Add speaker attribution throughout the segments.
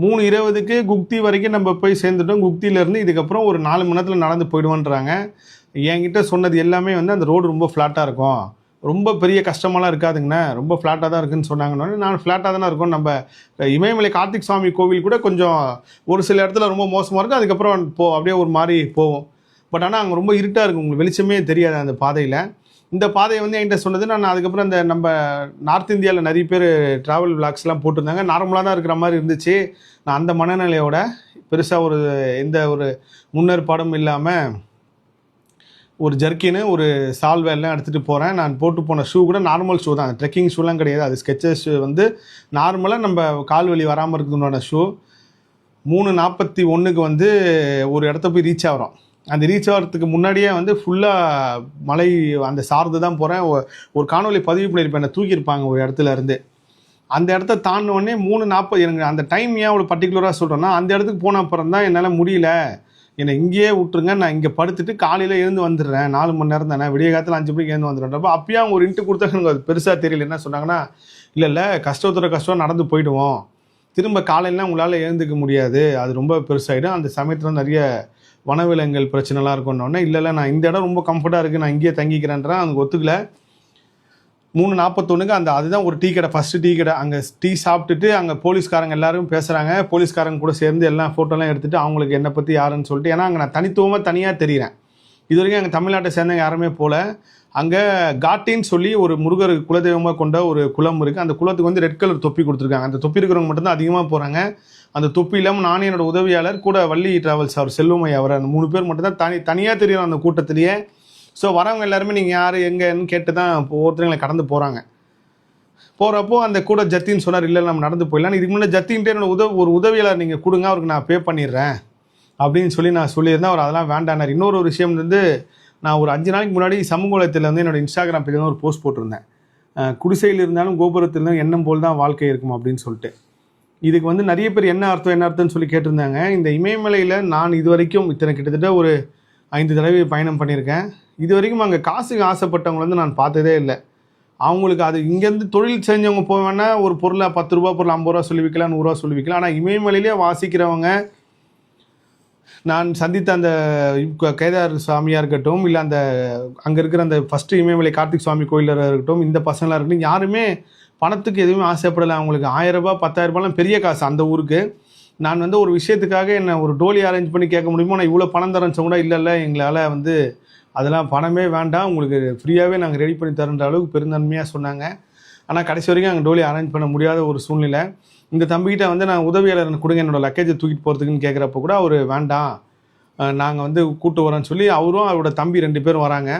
Speaker 1: 3:20க்கு குக்தி வரைக்கும் நம்ம போய் சேர்ந்துட்டோம். குக்தியிலேருந்து இதுக்கப்புறம் ஒரு 4 மணி நேரத்தில் நடந்து போயிடுவோன்றாங்க. என்கிட்ட சொன்னது எல்லாமே வந்து அந்த ரோடு ரொம்ப ஃப்ளாட்டாக இருக்கும், ரொம்ப பெரிய கஷ்டமெல்லாம் இருக்காதுங்கண்ணா, ரொம்ப ஃப்ளாட்டாக தான் இருக்குதுன்னு சொன்னாங்கன்னு. நான் ஃப்ளாட்டாக தானே இருக்கும், நம்ம இமயமலை கார்த்திக் சுவாமி கோவில் கூட கொஞ்சம் ஒரு சில இடத்துல ரொம்ப மோசமாக இருக்கும், அதுக்கப்புறம் அப்படியே ஒரு மாதிரி போவோம். பட் ஆனால் அங்கே ரொம்ப இருட்டாக இருக்கும், உங்களுக்கு வெளிச்சமே தெரியாது அந்த பாதையில். இந்த பாதையை வந்து என்கிட்ட சொன்னது, நான் அதுக்கப்புறம் இந்த நம்ம நார்த் இந்தியாவில் நிறைய பேர் ட்ராவல் விளாக்ஸ்லாம் போட்டிருந்தாங்க, நார்மலாக தான் இருக்கிற மாதிரி இருந்துச்சு. நான் அந்த மனநிலையோட பெருசாக எந்த ஒரு முன்னேற்பாடும் இல்லாமல் ஒரு ஜர்க்கின்னு ஒரு சால்வை எல்லாம் எடுத்துகிட்டு போகிறேன். நான் போட்டு போன ஷூ கூட நார்மல் ஷூ தான், ட்ரெக்கிங் ஷூலாம் கிடையாது, அது ஸ்கெச்சஸ் வந்து நார்மலாக நம்ம கால் வலி வராமல் இருக்கிறதுனோட ஷூ. 3:41க்கு வந்து ஒரு இடத்த போய் ரீச் ஆகிறோம். அந்த ரீச் ஆகிறதுக்கு முன்னாடியே வந்து ஃபுல்லாக மலை அந்த சார்ந்து தான் போகிறேன். ஒரு காணொலி பதிவு பண்ணியிருப்பேன், என்னை தூக்கியிருப்பாங்க ஒரு இடத்துல இருந்து. அந்த இடத்த தாண்டினோடனே 3:40 எனக்கு அந்த டைம் ஏன் அவ்வளோ பர்டிகுலராக சொல்கிறேன்னா, அந்த இடத்துக்கு போன அப்புறம் தான் என்னால் முடியல, என்னை இங்கேயே விட்டுருங்க, நான் இங்கே படுத்துட்டு காலையில் எழுந்து வந்துடுறேன், 4 மணி நேரம் தானே, விடிய காலத்தில் 5 மணிக்கு எழுந்து வந்துடுறப்போ அப்பயே அவங்க ஒரு இன்ட்டு கொடுத்தா எனக்கு அது பெருசாக தெரியல. என்ன சொன்னாங்கன்னா, இல்லை கஷ்டம் நடந்து போயிடுவோம், திரும்ப காலையிலாம் உங்களால் எழுந்துக்க முடியாது, அது ரொம்ப பெருசாகிடும், அந்த சமயத்தில் நிறைய வனவிலங்குகள் பிரச்சனைலாம் இருக்குன்னொன்னே, இல்லை நான் இந்த இடம் ரொம்ப கம்ஃபர்ட்டாக இருக்குது, நான் இங்கேயே தங்கிக்கிறேன்றேன். அதுக்கு ஒத்துக்கல. 3:41க்கு அதுதான் ஒரு டீ கடை, ஃபஸ்ட்டு டீ கடை. அங்கே டீ சாப்பிட்டுட்டு அங்கே போலீஸ்காரங்க எல்லாரும் பேசுகிறாங்க. போலீஸ்காரங்க கூட சேர்ந்து எல்லாம் ஃபோட்டோலாம் எடுத்துகிட்டு அவங்களுக்கு என்னை பற்றி யாருன்னு சொல்லிட்டு, ஏன்னா அங்கே நான் தனியாக தெரிகிறேன். இது வரைக்கும் அங்கே தமிழ்நாட்டை சேர்ந்தவங்க யாருமே போல. அங்கே காட்டின்னு சொல்லி ஒரு முருகர் குலதெய்வமாக கொண்ட ஒரு குளம் இருக்குது. அந்த குளத்துக்கு வந்து ரெட் கலர் தொப்பி கொடுத்துருக்காங்க. அந்த தொப்பி இருக்கிறவங்க மட்டும்தான் அதிகமாக போகிறாங்க. அந்த தொப்பி இல்லாமல் நானும் என்னோடய உதவியாளர் கூட வள்ளி டிராவல்ஸ் அவர் செல்வமை அவர், அந்த 3 பேர் மட்டும்தான் தனியாக தெரியும் அந்த கூட்டத்திலேயே. ஸோ வரவங்க எல்லாருமே நீங்கள் யார் எங்கன்னு கேட்டு தான் ஒவ்வொருத்தருங்களை கடந்து போகிறாங்க. போகிறப்போ அந்த கூட ஜத்தின்னு சொன்னார், இல்லை நம்ம நடந்து போயிடலாம், இதுக்கு முன்னாடி ஜத்தின்ட்டு என்னோட ஒரு உதவியாளர் நீங்கள் கொடுங்க, அவருக்கு நான் பே பண்ணிடுறேன் அப்படின்னு சொல்லி நான் சொல்லியிருந்தேன். அவர் அதெல்லாம் வேண்டானார். இன்னொரு விஷயம் வந்து, நான் ஒரு 5 நாளைக்கு முன்னாடி சமூக வலைத்தில் வந்து என்னோடய இன்ஸ்டாகிராம் பேஜில் ஒரு போஸ்ட் போட்டிருந்தேன், குடிசையில் இருந்தாலும் கோபுரத்தில் இருந்தாலும் எண்ணம் போல் தான் வாழ்க்கை இருக்கும் அப்படின்னு சொல்லிட்டு. இதுக்கு வந்து நிறைய பேர் என்ன அர்த்தம்னு சொல்லி கேட்டிருந்தாங்க. இந்த இமயமலையில் நான் இது வரைக்கும் கிட்டத்தட்ட ஒரு 5 தடவை பயணம் பண்ணியிருக்கேன். இது வரைக்கும் அங்கே காசுக்கு ஆசைப்பட்டவங்க வந்து நான் பார்த்ததே இல்லை. அவங்களுக்கு அது இங்கேருந்து தொழில் செஞ்சவங்க போவேன்னா ஒரு பொருளை 10 ரூபா பொருள் 50 ரூபா சொல்லி விற்கலாம், 100 ரூபா சொல்லி விற்கலாம். ஆனால் இமயமலையிலே வாசிக்கிறவங்க, நான் சந்தித்த அந்த கேதார் சாமியாக இருக்கட்டும், இல்லை அந்த அங்கே இருக்கிற அந்த ஃபஸ்ட்டு இமயமலை கார்த்திக் சுவாமி கோயிலாக இருக்கட்டும், இந்த பசங்களாக இருக்கட்டும், யாருமே பணத்துக்கு எதுவுமே ஆசைப்படலை. அவங்களுக்கு 1000 ரூபா 10,000 ரூபாலாம் பெரிய காசு அந்த ஊருக்கு. நான் வந்து ஒரு விஷயத்துக்காக என்ன ஒரு டோலி அரேஞ்ச் பண்ணி கேட்க முடியுமோ, நான் இவ்வளோ பணம் தரேன்னு சொன்னா கூட இல்லை எங்களால் வந்து அதெல்லாம் பணமே வேண்டாம், உங்களுக்கு ஃப்ரீயாகவே நாங்கள் ரெடி பண்ணி தரேன்ற அளவுக்கு பெருந்தன்மையாக சொன்னாங்க. ஆனால் கடைசி வரைக்கும் அங்கே டோலி அரேஞ்ச் பண்ண முடியாத ஒரு சூழ்நிலை. இந்த தம்பிக்கிட்ட வந்து நான் உதவியாளர் கொடுங்க என்னோடய லக்கேஜை தூக்கிட்டு போகிறதுக்குன்னு கேட்குறப்ப கூட அவர் வேண்டாம், நாங்கள் வந்து கூப்பிட்டு வரோன்னு சொல்லி அவரும் அவரோட தம்பி 2 பேரும் வராங்க.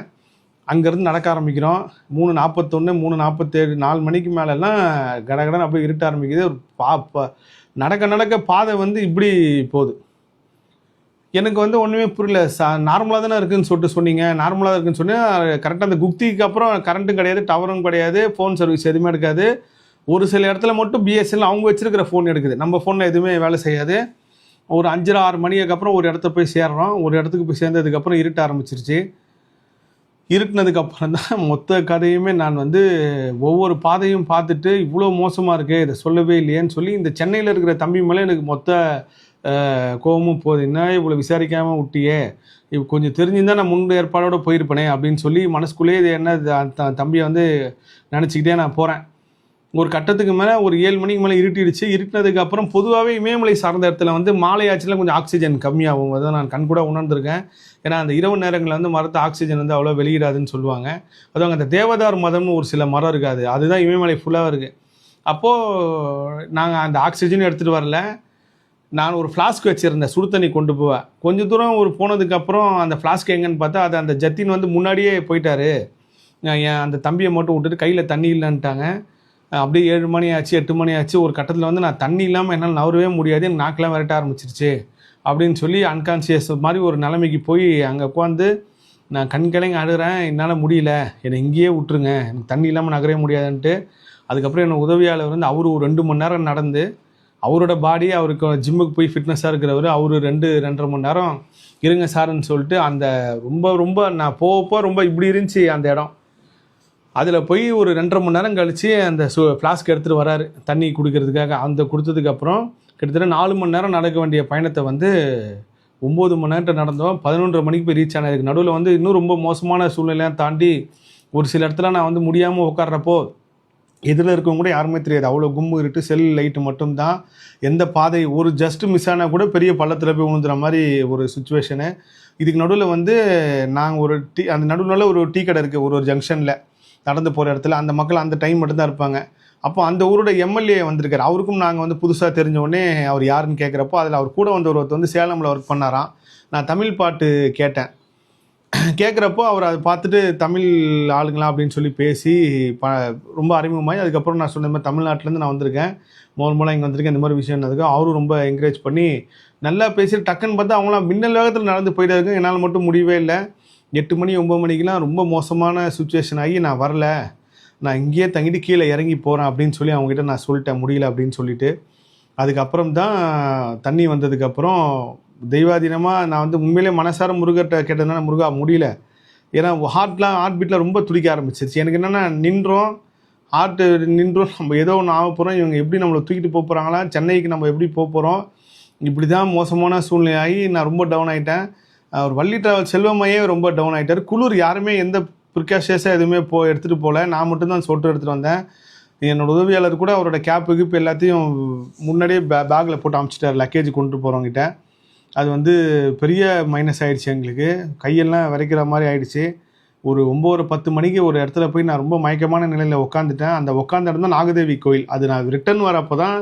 Speaker 1: அங்கேருந்து நடக்க ஆரம்பிக்கிறோம். 3:41 3:47 4 மணிக்கு மேலெல்லாம் கடகடன்னு அப்படியே இருட்ட ஆரம்பிக்குது. ஒரு நடக்க பாதை வந்து இப்படி போகுது. எனக்கு வந்து ஒன்றுமே புரியல. நார்மலாக தானே இருக்குதுன்னு சொல்லிட்டு சொன்னீங்க, நார்மலாக தான் இருக்குதுன்னு சொன்னால் கரெக்டாக அந்த குக்திக்கு அப்புறம் கரண்ட்டும் கிடையாது, டவரும் கிடையாது, ஃபோன் சர்வீஸ் எதுவுமே எடுக்காது. ஒரு சில இடத்துல மட்டும் பிஎஸ்என்எல் அவங்க வச்சுருக்கிற ஃபோன் எடுக்குது, நம்ம ஃபோனில் எதுவுமே வேலை செய்யாது. ஒரு 5 6 மணிக்கு அப்புறம் ஒரு இடத்த போய் சேர்றோம். ஒரு இடத்துக்கு போய் சேர்ந்ததுக்கப்புறம் இருட்ட ஆரம்பிச்சிருச்சு. இருட்டினதுக்கப்புறம் தான் மொத்த கதையுமே நான் வந்து ஒவ்வொரு பாதையும் பார்த்துட்டு, இவ்வளோ மோசமாக இருக்குது, இதை சொல்லவே இல்லையேன்னு சொல்லி இந்த சென்னையில் இருக்கிற தம்பி மேலே எனக்கு மொத்த கோவமும் போகுது. என்ன இவ்வளோ விசாரிக்காமல் விட்டியே, இப்போ கொஞ்சம் தெரிஞ்சுருந்தால் நான் முன் ஏற்பாடோடு போயிருப்பேனே அப்படின்னு சொல்லி மனசுக்குள்ளேயே இது என்ன தம்பியை வந்து நினச்சிக்கிட்டே நான் போகிறேன். ஒரு கட்டத்துக்கு மேலே ஒரு 7 மணிக்கு மேலே இருட்டிடுச்சு. இருட்டினதுக்கப்புறம் பொதுவாகவே இமயமலை சார்ந்த இடத்துல வந்து மாலை ஆச்சுலாம் கொஞ்சம் ஆக்சிஜன் கம்மியாகும், அதை நான் கண்கூட உணர்ந்திருக்கேன். ஏன்னா அந்த இரவு நேரங்களில் வந்து மரத்து ஆக்சிஜன் வந்து அவ்வளோ வெளியிடாதுன்னு சொல்லுவாங்க. அதுவும் அந்த தேவதார் மரம்னு ஒரு சில மரம் இருக்காது, அதுதான் இமயமலை ஃபுல்லாக இருக்குது. அப்போது நாங்கள் அந்த ஆக்சிஜன் எடுத்துகிட்டு வரல. நான் ஒரு ஃப்ளாஸ்க் வச்சுருந்தேன், சுடு தண்ணி கொண்டு போவேன். கொஞ்சம் தூரம் ஒரு போனதுக்கப்புறம் அந்த ஃப்ளாஸ்க் எங்கன்னு பார்த்தா அது அந்த ஜத்தின் வந்து முன்னாடியே போயிட்டாரு. என் அந்த தம்பியை மட்டும் விட்டுட்டு கையில் தண்ணி இல்லைன்ட்டாங்க. அப்படியே 7 மணி ஆச்சு 8 மணி ஆச்சு. ஒரு கட்டத்தில் வந்து நான் தண்ணி இல்லாமல் என்னால் நவரவே முடியாது, எனக்கு நாக்கெல்லாம் விரட்ட ஆரம்பிச்சிருச்சு அப்படின்னு சொல்லி அன்கான்சியஸ் மாதிரி ஒரு நிலைமைக்கு போய் அங்கே உட்காந்து நான் கண்கலங்கி அழுகிறேன். என்னால் முடியல, என்னை இங்கேயே விட்டுருங்க, எனக்கு தண்ணி இல்லாமல் நகரவே முடியாதுன்ட்டு. அதுக்கப்புறம் என்னை உதவியாளர் வந்து அவர் ஒரு 2 மணி நேரம் நடந்து, அவரோட பாடி அவருக்கு ஜிம்முக்கு போய் ஃபிட்னஸாக இருக்கிறவர் அவர் 2-2.5 மணி நேரம் இருங்க சார்ன்னு சொல்லிட்டு அந்த ரொம்ப நான் போக ரொம்ப இப்படி இருந்துச்சு அந்த இடம். அதில் போய் ஒரு 2.5 மணி நேரம் கழித்து அந்த ஃப்ளாஸ்க் எடுத்துகிட்டு வராரு தண்ணி குடிக்கிறதுக்காக. அந்த கொடுத்ததுக்கப்புறம் கிட்டத்தட்ட 4 மணி நேரம் நடக்க வேண்டிய பயணத்தை வந்து 9 மணி நேரத்தில் நடந்தோம். 11:30 மணிக்கு போய் ரீச் ஆனதுக்கு நடுவில் வந்து இன்னும் ரொம்ப மோசமான சூழ்நிலையெல்லாம் தாண்டி ஒரு சில இடத்துல நான் வந்து முடியாமல் உட்கார்றப்போ எதில் இருக்கவங்க கூட யாருமே தெரியாது. அவ்வளோ கும்மு இருட்டு, செல் லைட்டு மட்டும்தான். எந்த பாதை ஒரு ஜஸ்ட்டு மிஸ் ஆனால் கூட பெரிய பள்ளத்தில் போய் விழுந்துற மாதிரி ஒரு சுச்சுவேஷனு. இதுக்கு நடுவில் வந்து நாங்கள் ஒரு அந்த நடுவில் ஒரு டீ கடை இருக்குது ஒரு ஜங்ஷனில் நடந்து போகிற இடத்துல. அந்த மக்கள் அந்த டைம் மட்டும்தான் இருப்பாங்க. அப்போ அந்த ஊரோட எம்எல்ஏ வந்திருக்காரு. அவருக்கும் நாங்கள் வந்து புதுசாக தெரிஞ்ச உடனே அவர் யாருன்னு கேட்குறப்போ அதில் அவர் கூட வந்த ஒருத்தர் வந்து சேலமில் ஒர்க் பண்ணாராம். நான் தமிழ் பாட்டு கேட்டேன். கேட்குறப்போ அவர் அதை பார்த்துட்டு தமிழ் ஆளுங்களா அப்படின்னு சொல்லி பேசி ரொம்ப அறிமுகமாகி அதுக்கப்புறம் நான் சொன்ன மாதிரி தமிழ்நாட்டிலேருந்து நான் வந்திருக்கேன், மூலம் இங்கே வந்திருக்கேன், இந்த மாதிரி விஷயம்னதுக்கு அவரும் ரொம்ப என்கரேஜ் பண்ணி நல்லா பேசிட்டு டக்குன்னு பார்த்தா அவங்களாம் மின்னல் வேகத்தில் நடந்து போயிட்டாருங்க. என்னால் மட்டும் முடியவே இல்லை. 8 மணி 9 மணிக்கெலாம் ரொம்ப மோசமான சுச்சுவேஷன் ஆகி நான் வரல, நான் இங்கேயே தங்கிட்டு கீழே இறங்கி போகிறேன் அப்படின்னு சொல்லி அவங்ககிட்ட நான் சொல்லிட்டேன், முடியல அப்படின்னு சொல்லிட்டு. அதுக்கப்புறம் தான் தண்ணி வந்ததுக்கப்புறம் தெய்வாதீனமாக நான் வந்து உண்மையிலே மனசார முருகர்கிட்ட கேட்டதுனால, முருகா முடியல, ஏன்னா ஹார்ட் பீட்டில் ரொம்ப துடிக்க ஆரம்பிச்சிருச்சு. எனக்கு என்னென்னா நின்றோம், நம்ம ஏதோ ஒன்று ஆக போகிறோம், இவங்க எப்படி நம்மளை தூக்கிட்டு போக போகிறாங்களா, சென்னைக்கு நம்ம எப்படி போக போகிறோம், இப்படி தான் மோசமான சூழ்நிலை ஆகி நான் ரொம்ப டவுன் ஆகிட்டேன். ஒரு வள்ளி டிராவல் செல்வமையே ரொம்ப டவுன் ஆகிட்டார். குளிர் யாருமே எந்த ப்ரிகாஷன்ஸாக எதுவுமே எடுத்துகிட்டு போகல, நான் மட்டும்தான் சொட்டு எடுத்துகிட்டு வந்தேன். என்னோடய உதவியாளர் கூட அவரோட கேப்புக்கு இப்போ எல்லாத்தையும் முன்னாடியே பேக்கில் போட்டு அமுச்சிட்டார் லக்கேஜ் கொண்டு போகிறவங்கிட்ட. அது வந்து பெரிய மைனஸ் ஆகிடுச்சு எங்களுக்கு, கையெல்லாம் விரைக்கிற மாதிரி ஆகிடுச்சு. ஒரு 9:10 மணிக்கு ஒரு இடத்துல போய் நான் ரொம்ப மயக்கமான நிலையில் உட்காந்துட்டேன். அந்த உட்காந்த இடம் தான் நாகதேவி கோயில். அது நான் ரிட்டர்ன் வரப்போ தான்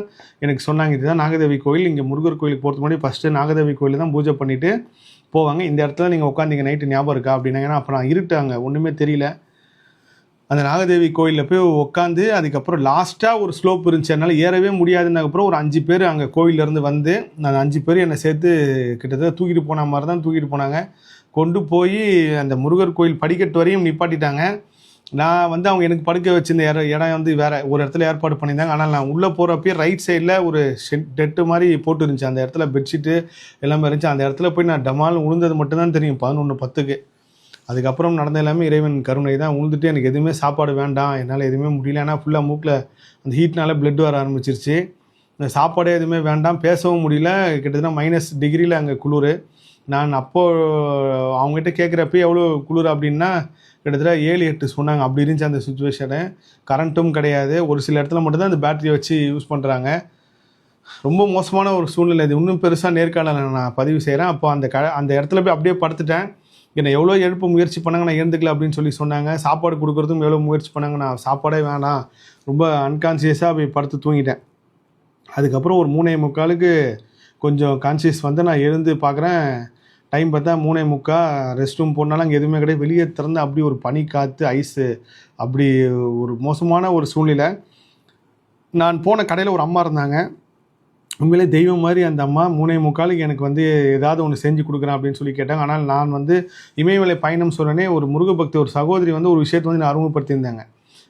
Speaker 1: எனக்கு சொன்னாங்க, இதுதான் நாகதேவி கோயில், இங்கே முருகர் கோயிலுக்கு போகிறதுக்கு முன்னாடி ஃபஸ்ட்டு நாகதேவி கோயிலில் தான் பூஜை பண்ணிவிட்டு போவாங்க, இந்த இடத்துல நீங்கள் உட்காந்திங்க நைட்டு ஞாபகம் இருக்கா அப்படின்னாங்க. ஏன்னா அப்போ நான் இருட்டாங்க, ஒன்றுமே தெரியல. அந்த நாகதேவி கோயிலில் போய் உட்காந்து அதுக்கப்புறம் லாஸ்ட்டாக ஒரு ஸ்லோப் இருந்துச்சு, என்னால் ஏறவே முடியாதுன்னதுக்கப்புறம் ஒரு 5 பேர் அங்கே கோயிலேருந்து வந்து அந்த 5 பேர் என்னை சேர்த்து கிட்டத்தட்ட தூக்கிட்டு போன மாதிரி தான் தூக்கிட்டு போனாங்க. கொண்டு போய் அந்த முருகர் கோயில் படிக்கட்டு வரையும் நிப்பாட்டிட்டாங்க. நான் வந்து அவங்க எனக்கு படுக்க வச்சிருந்த இடம் வந்து வேறு ஒரு இடத்துல ஏற்பாடு பண்ணியிருந்தாங்க. ஆனால் நான் உள்ளே போகிறப்பயே ரைட் சைடில் ஒரு டெட்டு மாதிரி போட்டு இருந்துச்சு, அந்த இடத்துல பெட்ஷீட்டு எல்லாமே இருந்துச்சு. அந்த இடத்துல போய் நான் டமால் உழுந்தது மட்டும்தான் தெரியும் 11:10க்கு. அதுக்கப்புறம் நடந்த எல்லாமே இறைவன் கருணை தான். உழுந்துட்டு எனக்கு எதுவுமே சாப்பாடு வேண்டாம், என்னால் எதுவுமே முடியல, ஏன்னா ஃபுல்லாக மூக்கில் அந்த ஹீட்னால பிளட் வர ஆரம்பிச்சிருச்சு. இந்த சாப்பாடே எதுவுமே வேண்டாம், பேசவும் முடியல, கிட்டத்தட்ட -டிகிரியில் அங்கே குளிர். நான் அப்போது அவங்ககிட்ட கேட்குறப்ப எவ்வளோ குளிர் அப்படின்னா கிட்டத்தட்ட 7-8 சொன்னாங்க. அப்படி இருந்துச்சு அந்த சுச்சுவேஷனு. கரண்ட்டும் கிடையாது, ஒரு சில இடத்துல மட்டும்தான் அந்த பேட்டரியை வச்சு யூஸ் பண்ணுறாங்க. ரொம்ப மோசமான ஒரு சூழ்நிலை. இது இன்னும் பெருசாக நேர்காணலை நான் பதிவு செய்கிறேன். அப்போ அந்த இடத்துல போய் அப்படியே படுத்துட்டேன். என்னை எவ்வளோ எழுப்ப முயற்சி பண்ணாங்க, நான் எழுந்துக்கல அப்படின்னு சொல்லி சொன்னாங்க. சாப்பாடு கொடுக்குறதுக்கும் எவ்வளோ முயற்சி பண்ணாங்க, நான் சாப்பாடே வேணாம், ரொம்ப அன்கான்சியஸாக போய் படுத்து தூங்கிட்டேன். அதுக்கப்புறம் ஒரு 3:45க்கு கொஞ்சம் கான்சியஸ் வந்து நான் எழுந்து பார்க்குறேன், டைம் பார்த்தா 3:45. ரெஸ்ட் ரூம் போனாலும் அங்கே எதுவுமே கிடையாது. வெளியே திறந்து அப்படி ஒரு பனி காற்று, ஐஸு, அப்படி ஒரு மோசமான ஒரு சூழ்நிலை. நான் போன கடையில் ஒரு அம்மா இருந்தாங்க, உண்மையிலே தெய்வம் மாதிரி அந்த அம்மா. 3:45க்கு எனக்கு வந்து ஏதாவது ஒன்று செஞ்சு கொடுக்குறேன் அப்படின்னு சொல்லி கேட்டாங்க. ஆனால் நான் வந்து இமயமலை பயணம் சொல்லனே ஒரு முருகபக்தி ஒரு சகோதரி வந்து ஒரு விஷயத்தை வந்து நான் அறிமுகப்படுத்தியிருந்தாங்க.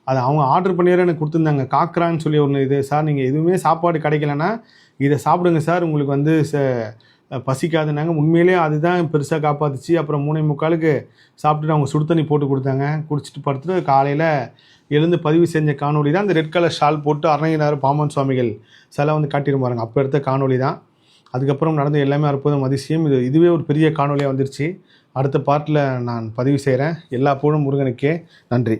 Speaker 1: அதை அவங்க ஆர்டர் பண்ணியார எனக்கு கொடுத்துருந்தாங்க. காக்ரான்னு சொல்லி ஒன்று, இது சார் நீங்கள் எதுவுமே சாப்பாடு கிடைக்கலன்னா இதை சாப்பிடுங்க சார், உங்களுக்கு வந்து பசிக்காதுன்னாங்க. உண்மையிலே அதுதான் பெருசாக காப்பாற்றுச்சு. அப்புறம் 3:45க்கு சாப்பிட்டுட்டு அவங்க சுடு தண்ணி போட்டு கொடுத்தாங்க. குடிச்சிட்டு படுத்துட்டு காலையில் எழுந்து பதிவு செஞ்ச காணொலி தான் இந்த ரெட் கலர் ஷால் போட்டு அருணகிரிநாதர் பாமன் சுவாமிகள் சிலை வந்து காட்டியிருப்பாருங்க, அப்போ எடுத்த காணொலி தான். அதுக்கப்புறம் நடந்த எல்லாமே அற்புதம் அதிசயம். இதுவே ஒரு பெரிய காணொலியாக வந்துருச்சு. அடுத்த பார்ட்டில் நான் பதிவு செய்கிறேன். எல்லா புகழும் முருகனுக்கே. நன்றி.